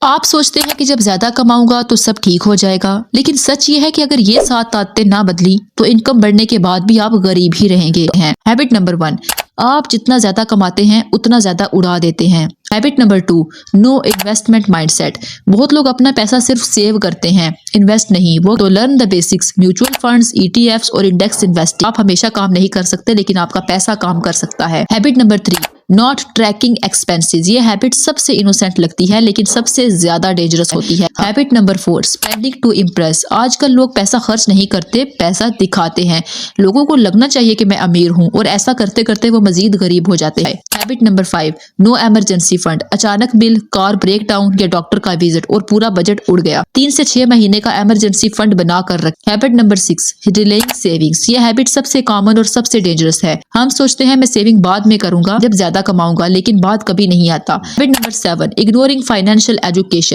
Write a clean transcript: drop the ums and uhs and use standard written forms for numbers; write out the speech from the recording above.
आप सोचते हैं कि जब ज्यादा कमाऊंगा तो सब ठीक हो जाएगा, लेकिन सच ये है कि अगर ये 7 आदतें ना बदली तो इनकम बढ़ने के बाद भी आप गरीब ही रहेंगे हैं। हैबिट नंबर 1, आप जितना ज्यादा कमाते हैं उतना ज्यादा उड़ा देते हैं। Habit number 2, no investment mindset. बहुत लोग अपना पैसा सिर्फ सेव करते हैं, इन्वेस्ट नहीं। वो तो learn the basics, mutual funds, ETFs और इंडेक्स इन्वेस्टिंग। आप हमेशा काम नहीं कर सकते, लेकिन आपका पैसा काम कर सकता है। Habit number 3, not tracking expenses. ये हैबिट सबसे इनोसेंट लगती है लेकिन सबसे ज्यादा डेंजरस होती है। Habit number 4, spending to impress. आजकल लोग पैसा खर्च नहीं करते, पैसा दिखाते हैं। लोगों को लगना चाहिए कि मैं अमीर हूं, और ऐसा करते करते वो मजीद गरीब हो जाते हैं। Habit number 5, no emergency fund. अचानक बिल, कार ब्रेकडाउन या डॉक्टर का विजिट और पूरा बजट उड़ गया। 3 से 6 महीने का इमरजेंसी फंड बना कर रखें। Habit number 6, delaying savings. ये हैबिट सबसे कॉमन और सबसे डेंजरस है। हम सोचते हैं मैं सेविंग बाद में करूंगा जब ज्यादा कमाऊंगा, लेकिन बात कभी नहीं आता। Habit number 7, ignoring financial education.